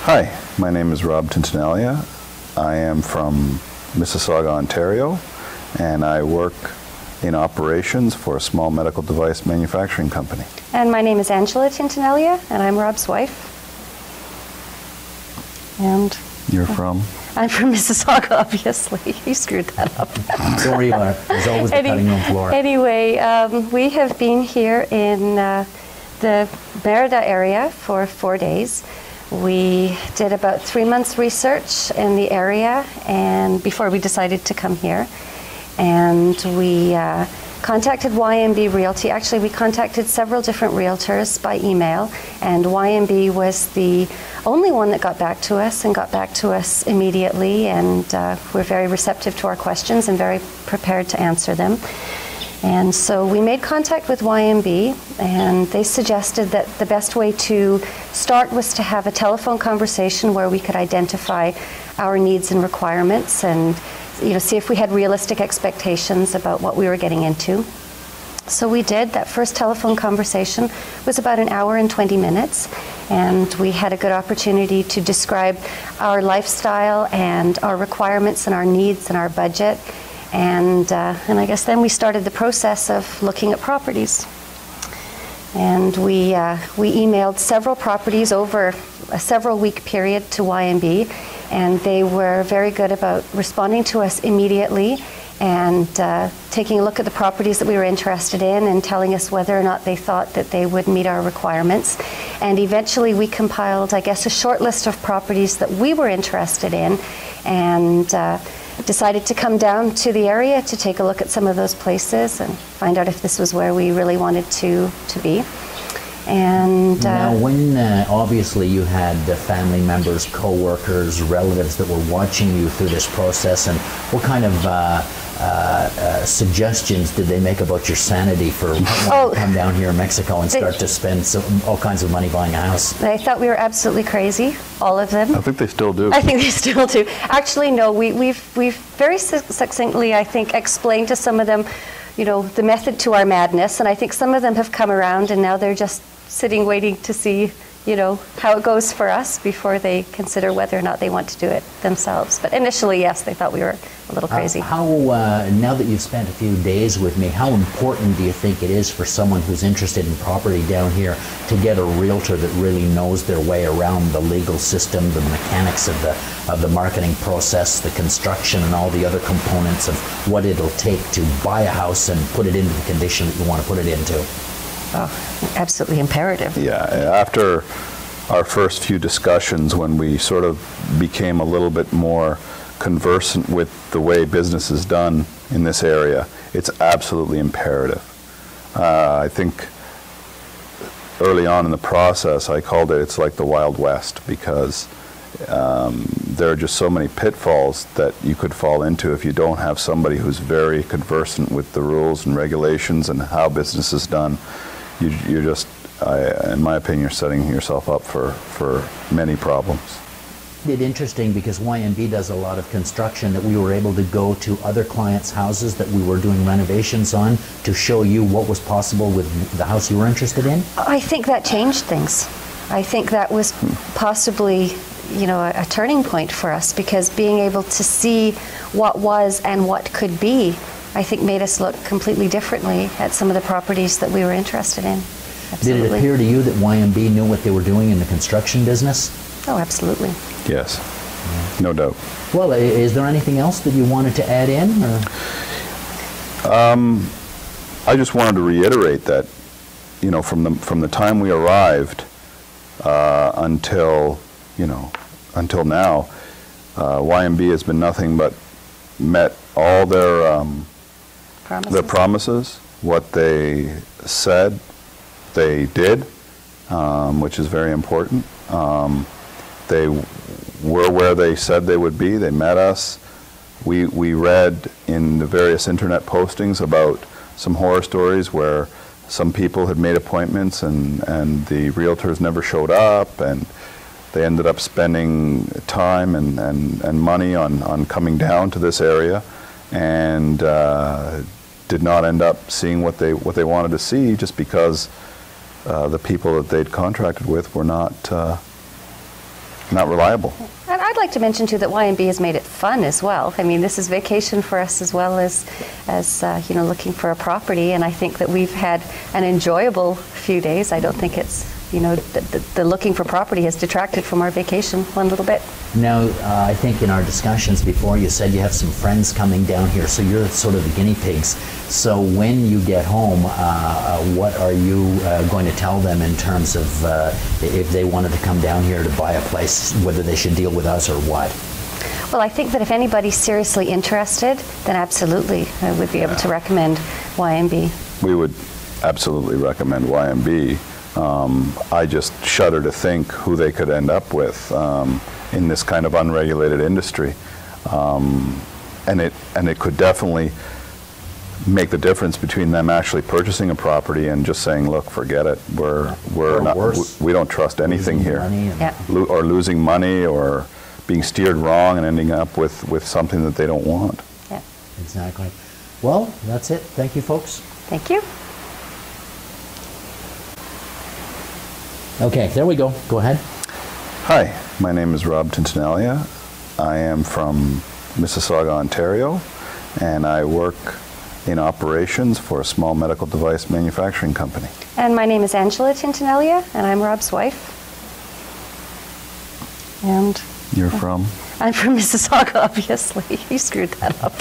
Hi, my name is Rob Tintinaglia. I am from Mississauga, Ontario, and I work in operations for a small medical device manufacturing company. And my name is Angela Tintinaglia, and I'm Rob's wife. And you're from? I'm from Mississauga, obviously. You screwed that up. Don't worry about it. There's always the cutting room floor. Anyway, we have been here in the Merida area for 4 days. We did about 3 months research in the area and before we decided to come here. And we contacted YMB Realty. Actually, we contacted several different realtors by email, and YMB was the only one that got back to us and got back to us immediately, and we're very receptive to our questions and very prepared to answer them. And so we made contact with YMB, and they suggested that the best way to start was to have a telephone conversation where we could identify our needs and requirements and see if we had realistic expectations about what we were getting into. So we did. That first telephone conversation was about an hour and 20 minutes, and we had a good opportunity to describe our lifestyle and our requirements and our needs and our budget. And I guess then we started the process of looking at properties. And we emailed several properties over a several-week period to YMB, and they were very good about responding to us immediately and taking a look at the properties that we were interested in and telling us whether or not they thought that they would meet our requirements. And eventually we compiled, I guess, a short list of properties that we were interested in, and decided to come down to the area to take a look at some of those places and find out if this was where we really wanted to be. And now, when obviously you had family members, co-workers, relatives that were watching you through this process, and what kind of suggestions did they make about your sanity for when you come down here in Mexico and start to spend all kinds of money buying a house? They thought we were absolutely crazy, all of them. I think they still do. I think they still do. Actually, no, we've very succinctly, I think, explained to some of them, the method to our madness, and I think some of them have come around and now they're just sitting waiting to see how it goes for us before they consider whether or not they want to do it themselves. But initially, yes, they thought we were a little crazy. Now that you've spent a few days with me, how important do you think it is for someone who's interested in property down here to get a realtor that really knows their way around the legal system, the mechanics of the marketing process, the construction, and all the other components of what it'll take to buy a house and put it into the condition that you want to put it into? Oh, absolutely imperative. Yeah, after our first few discussions, when we sort of became a little bit more conversant with the way business is done in this area, it's absolutely imperative. I think early on in the process, I called it's like the Wild West, because there are just so many pitfalls that you could fall into if you don't have somebody who's very conversant with the rules and regulations and how business is done. You're just, in my opinion, you're setting yourself up for many problems. It's interesting because YMB does a lot of construction, that we were able to go to other clients' houses that we were doing renovations on to show you what was possible with the house you were interested in. I think that changed things. I think that was possibly a turning point for us, because being able to see what was and what could be, I think, made us look completely differently at some of the properties that we were interested in. Absolutely. Did it appear to you that YMB knew what they were doing in the construction business? Oh, absolutely. Yes, no doubt. Well, is there anything else that you wanted to add in? Or? I just wanted to reiterate that, from the time we arrived until now, YMB has been nothing but met all their promises. What they said, they did, which is very important. They were where they said they would be. They met us. We read in the various internet postings about some horror stories where some people had made appointments and the realtors never showed up, and they ended up spending time and money on coming down to this area, and did not end up seeing what they wanted to see, just because the people that they'd contracted with were not not reliable. And I'd like to mention too that Y&B has made it fun as well. I mean, this is vacation for us as well as looking for a property. And I think that we've had an enjoyable few days. I don't think it's the looking for property has detracted from our vacation one little bit. Now, I think in our discussions before, you said you have some friends coming down here, so you're sort of the guinea pigs. So when you get home, what are you going to tell them in terms of if they wanted to come down here to buy a place, whether they should deal with us or what? Well, I think that if anybody's seriously interested, then absolutely I would be able to recommend Y&B. We would absolutely recommend Y&B. I just shudder to think who they could end up with in this kind of unregulated industry, and it could definitely make the difference between them actually purchasing a property and just saying, look, forget it, we don't trust anything here, or losing money or being steered wrong and ending up with something that they don't want. Yeah, exactly. Well, that's it. Thank you, folks. Thank you. Okay, there we go. Go ahead. Hi, my name is Rob Tintinaglia. I am from Mississauga, Ontario, and I work in operations for a small medical device manufacturing company. And my name is Angela Tintinaglia, and I'm Rob's wife. And you're from? I'm from Mississauga, obviously. You screwed that up.